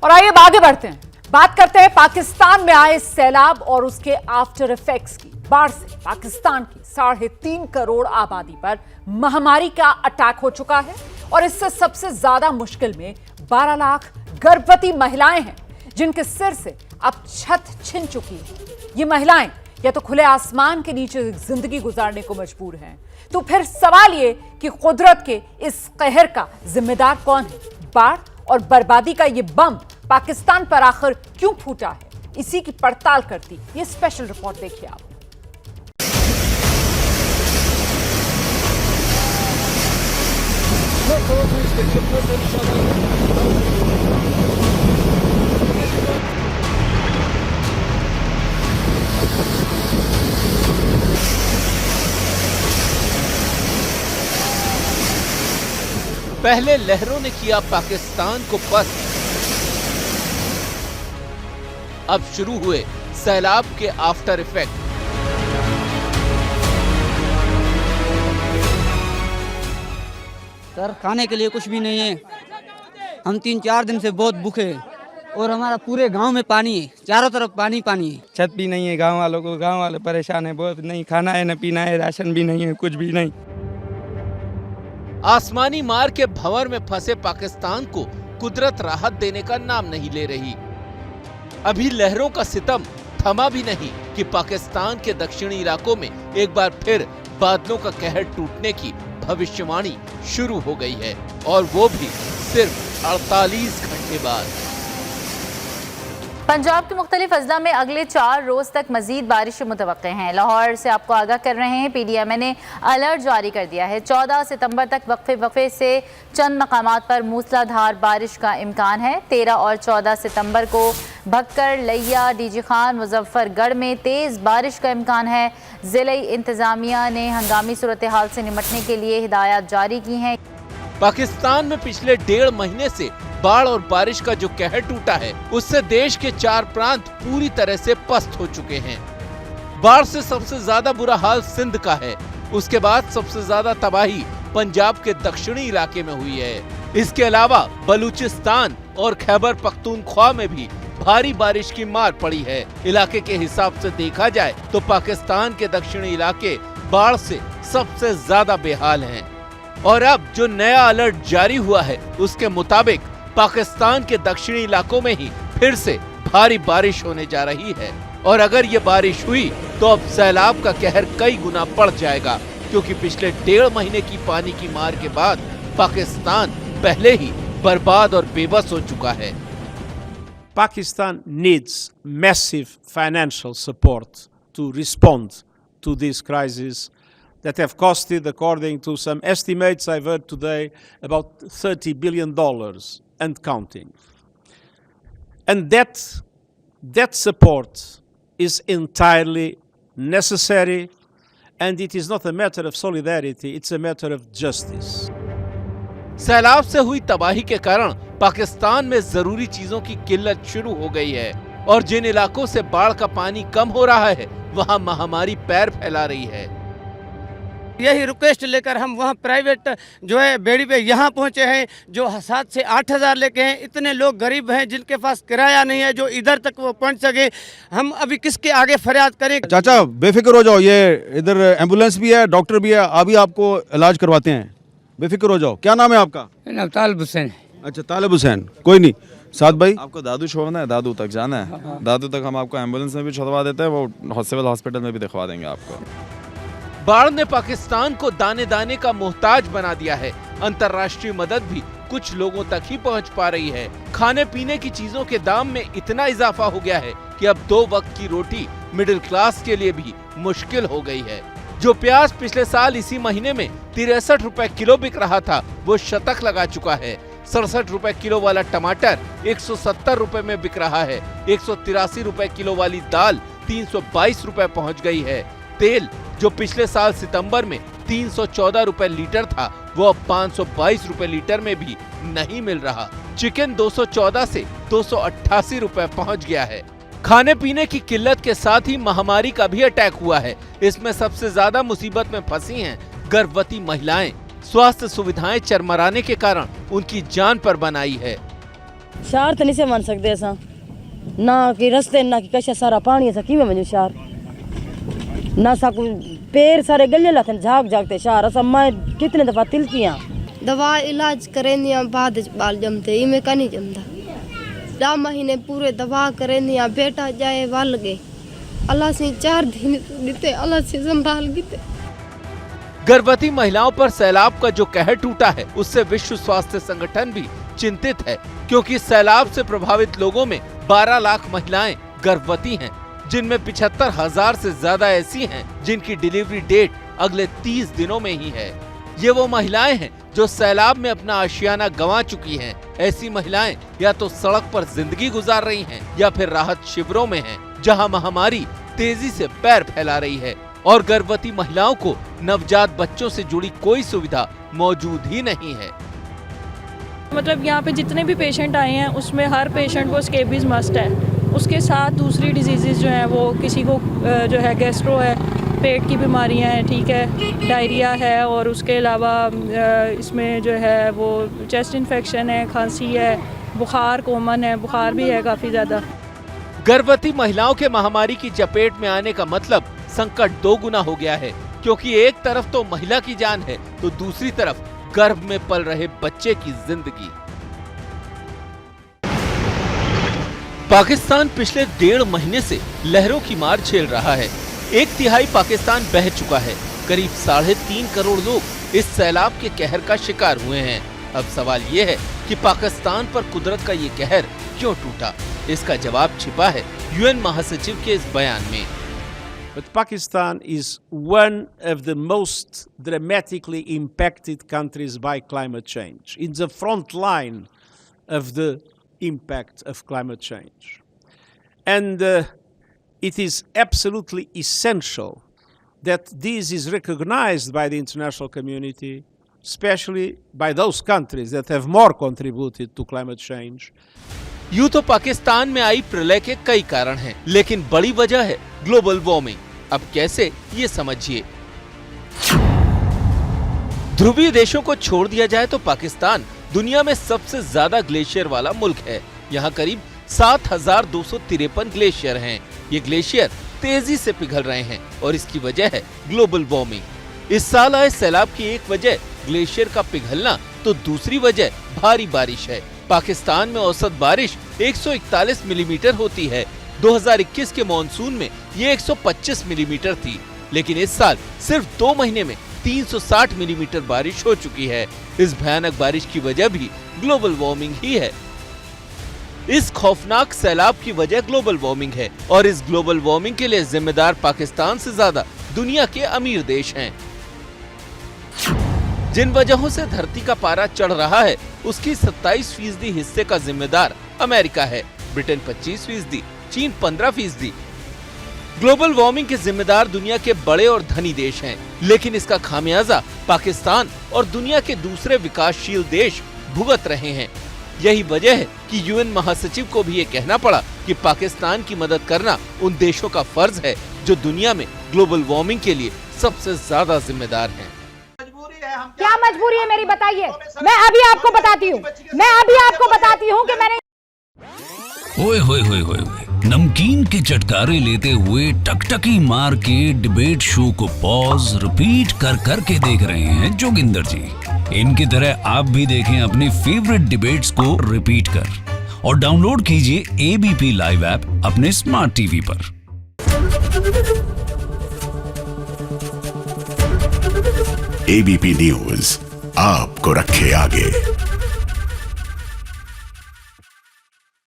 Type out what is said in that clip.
और आइए अब आगे बढ़ते हैं, बात करते हैं पाकिस्तान में आए सैलाब और उसके आफ्टर इफेक्ट्स की। बाढ़ से पाकिस्तान की 3.5 करोड़ आबादी पर महामारी का अटैक हो चुका है और इससे सबसे ज्यादा मुश्किल में 12 लाख गर्भवती महिलाएं हैं जिनके सिर से अब छत छिन चुकी है। ये महिलाएं या तो खुले आसमान के नीचे जिंदगी गुजारने को मजबूर हैं, तो फिर सवाल ये कि कुदरत के इस कहर का जिम्मेदार कौन है? बाढ़ और बर्बादी का ये बम पाकिस्तान पर आखिर क्यों फूटा है? इसी की पड़ताल करती ये स्पेशल रिपोर्ट देखिए आप। पहले लहरों ने किया पाकिस्तान को पस्त, अब शुरू हुए सैलाब के आफ्टर इफेक्ट। सर खाने के लिए कुछ भी नहीं है, हम 3-4 दिन से बहुत भूखे हैं और हमारा पूरे गांव में पानी है, चारों तरफ पानी पानी है। छत भी नहीं है गांव वालों को, गांव वाले परेशान है बहुत, नहीं खाना है न पीना है, राशन भी नहीं है, कुछ भी नहीं। आसमानी मार के भंवर में फंसे पाकिस्तान को कुदरत राहत देने का नाम नहीं ले रही। अभी लहरों का सितम थमा भी नहीं कि पाकिस्तान के दक्षिणी इलाकों में एक बार फिर बादलों का कहर टूटने की भविष्यवाणी शुरू हो गई है, और वो भी सिर्फ 48 घंटे बाद। पंजाब के मुख्तलिफ अजला में अगले 4 रोज तक मजीद बारिश मुतवक्के हैं। लाहौर से आपको आगाह कर रहे हैं, PDMA ने अलर्ट जारी कर दिया है। 14 सितंबर तक वक्फे से चंद मकामात पर मूसलाधार बारिश का इम्कान है। 13 और 14 सितंबर को भक्कर, लैया, डीजी खान, मुजफ्फरगढ़ में तेज बारिश का इम्कान है। जिले इंतजामिया ने हंगामी सूरत हाल से निपटने के लिए हिदायत जारी की हैं। पाकिस्तान में पिछले 1.5 महीने से बाढ़ और बारिश का जो कहर टूटा है, उससे देश के 4 प्रांत पूरी तरह से पस्त हो चुके हैं। बाढ़ से सबसे ज्यादा बुरा हाल सिंध का है, उसके बाद सबसे ज्यादा तबाही पंजाब के दक्षिणी इलाके में हुई है। इसके अलावा बलूचिस्तान और खैबर पख्तूनख्वा में भी भारी बारिश की मार पड़ी है। इलाके के हिसाब से देखा जाए तो पाकिस्तान के दक्षिणी इलाके बाढ़ से सबसे ज्यादा बेहाल हैं। और अब जो नया अलर्ट जारी हुआ है, उसके मुताबिक पाकिस्तान के दक्षिणी इलाकों में ही फिर से भारी बारिश होने जा रही है। और अगर ये बारिश हुई तो अब सैलाब का कहर कई गुना बढ़ जाएगा, क्योंकि पिछले 1.5 महीने की पानी की मार के बाद पाकिस्तान पहले ही बर्बाद और बेबस हो चुका है। Pakistan needs massive financial support to respond to this crisis that have costed, according to some estimates I've heard today, about $30 billion and counting. And that support is entirely necessary, and it is not a matter of solidarity, it's a matter of justice. सैलाब से हुई तबाही के कारण पाकिस्तान में जरूरी चीजों की किल्लत शुरू हो गई है, और जिन इलाकों से बाढ़ का पानी कम हो रहा है, वहां महामारी पैर फैला रही है। यही रिक्वेस्ट लेकर हम वहाँ प्राइवेट जो है बेड़ी पे यहाँ पहुँचे हैं, जो 7 से 8 हज़ार लेके हैं। इतने लोग गरीब हैं जिनके पास किराया नहीं है जो इधर तक वो पहुँच सके। हम अभी किसके आगे फरियाद करें? चाचा बेफिक्र हो जाओ, ये इधर एम्बुलेंस भी है, डॉक्टर भी है, अभी आपको इलाज करवाते हैं, बेफिक्र हो जाओ। क्या नाम है आपका? तालिब हुसैन। अच्छा तालिब हुसैन, कोई नहीं। साथ भाई आपको दादू छोड़ना है, दादू तक जाना है, दादू तक हम आपको एम्बुलेंस में भी छुड़वा देते हैं, वो सिविल हॉस्पिटल में भी दिखवा देंगे आपको। बाढ़ ने पाकिस्तान को दाने दाने का मोहताज बना दिया है। अंतर्राष्ट्रीय मदद भी कुछ लोगों तक ही पहुंच पा रही है। खाने पीने की चीजों के दाम में इतना इजाफा हो गया है कि अब 2 वक्त की रोटी मिडिल क्लास के लिए भी मुश्किल हो गई है। जो प्याज पिछले साल इसी महीने में 63 रुपए किलो बिक रहा था, वो शतक लगा चुका है। 67 रुपए किलो वाला टमाटर 170 रुपए में बिक रहा है। 183 रुपए किलो वाली दाल 322 रुपए पहुँच गई है। तेल जो पिछले साल सितंबर में 314 रुपए लीटर था, वो अब 522 रुपए लीटर में भी नहीं मिल रहा। चिकन 214 से 288 रुपए पहुंच गया है। खाने पीने की किल्लत के साथ ही महामारी का भी अटैक हुआ है। इसमें सबसे ज्यादा मुसीबत में फंसी हैं गर्भवती महिलाएं। स्वास्थ्य सुविधाएं चरमराने के कारण उनकी जान पर बन आई है। शहर तो नहीं से मन सकते असा ना कि रस्ते ना कि कशा सारा पानी असा कि वञूं शहर ना साकू पैर सारे गले लाथन झाग झागते शहर असा मैं कितने दफा तिलकियां दवा इलाज करेंदिया बाद बाल जमते इमे का नहीं जमता 2 महीने पूरे दवा करेंदिया बेटा जाए वाल गए अल्लाह से 4 दिन देते अल्लाह से संभाल गए। गर्भवती महिलाओं पर सैलाब का जो कहर टूटा है उससे विश्व स्वास्थ्य संगठन भी चिंतित है, क्योंकि सैलाब से प्रभावित लोगों में 12 लाख महिलाएं गर्भवती हैं, जिनमें 75,000 से ज्यादा ऐसी हैं जिनकी डिलीवरी डेट अगले 30 दिनों में ही है। ये वो महिलाएं हैं जो सैलाब में अपना आशियाना गंवा चुकी हैं। ऐसी महिलाएं या तो सड़क पर जिंदगी गुजार रही हैं या फिर राहत शिविरों में हैं, जहां महामारी तेजी से पैर फैला रही है और गर्भवती महिलाओं को नवजात बच्चों से जुड़ी कोई सुविधा मौजूद ही नहीं है। मतलब यहाँ पे जितने भी पेशेंट आए हैं उसमें हर पेशेंट को स्केबीज मस्ट है। उसके साथ दूसरी डिजीज़ जो हैं वो किसी को जो है गैस्ट्रो है, पेट की बीमारियां हैं, ठीक है, डायरिया है, और उसके अलावा इसमें जो है वो चेस्ट इन्फेक्शन है, खांसी है, बुखार कॉमन है, बुखार भी है काफ़ी ज़्यादा। गर्भवती महिलाओं के महामारी की चपेट में आने का मतलब संकट 2 गुना हो गया है, क्योंकि एक तरफ तो महिला की जान है तो दूसरी तरफ गर्भ में पल रहे बच्चे की जिंदगी। पाकिस्तान पिछले 1.5 महीने से लहरों की मार झेल रहा है। 1/3 पाकिस्तान बह चुका है। करीब 3.5 करोड़ लोग इस सैलाब के कहर का शिकार हुए हैं। अब सवाल ये है कि पाकिस्तान पर कुदरत का ये कहर क्यों टूटा? इसका जवाब छिपा है यूएन महासचिव के इस बयान में। But Pakistan is one of the most dramatically impacted countries by climate change, in the front line of the impact of climate change. And it is absolutely essential that this is recognized by the international community, especially by those countries that have more contributed to climate change. यूं तो पाकिस्तान में आई प्रलय के कई कारण हैं, लेकिन बड़ी वजह है ग्लोबल वार्मिंग। अब कैसे, ये समझिए। ध्रुवीय देशों को छोड़ दिया जाए तो पाकिस्तान दुनिया में सबसे ज्यादा ग्लेशियर वाला मुल्क है। यहाँ करीब 7,253 ग्लेशियर हैं। ये ग्लेशियर तेजी से पिघल रहे हैं और इसकी वजह है ग्लोबल वार्मिंग। इस साल आए सैलाब की एक वजह ग्लेशियर का पिघलना तो दूसरी वजह भारी बारिश है। पाकिस्तान में औसत बारिश 141 मिलीमीटर होती है। 2021 के मॉनसून में ये 125 मिलीमीटर थी, लेकिन इस साल सिर्फ 2 महीने में 360 मिलीमीटर बारिश हो चुकी है। इस भयानक बारिश की वजह भी ग्लोबल वार्मिंग ही है। इस खौफनाक सैलाब की वजह ग्लोबल वार्मिंग है और इस ग्लोबल वार्मिंग के लिए जिम्मेदार पाकिस्तान से ज्यादा दुनिया के अमीर देश हैं। जिन वजहों से धरती का पारा चढ़ रहा है उसकी 27% हिस्से का जिम्मेदार अमेरिका है, ब्रिटेन 25%, चीन 15%। ग्लोबल वार्मिंग के जिम्मेदार दुनिया के बड़े और धनी देश हैं, लेकिन इसका खामियाजा पाकिस्तान और दुनिया के दूसरे विकासशील देश भुगत रहे हैं। यही वजह है कि यूएन महासचिव को भी ये कहना पड़ा कि पाकिस्तान की मदद करना उन देशों का फर्ज है जो दुनिया में ग्लोबल वार्मिंग के लिए सबसे ज्यादा जिम्मेदार हैं। क्या मजबूरी है मेरी, बताइए। मैं अभी आपको बताती हूँ कि मैंने ओए होए होए होए नमकीन के चटकारे लेते हुए टकटकी मार के डिबेट शो को पॉज रिपीट कर करके देख रहे हैं जोगिंदर जी। इनकी तरह आप भी देखें अपनी फेवरेट डिबेट्स को रिपीट कर और डाउनलोड कीजिए एबीपी लाइव ऐप अपने स्मार्ट टीवी पर। एबीपी न्यूज आपको रखे आगे।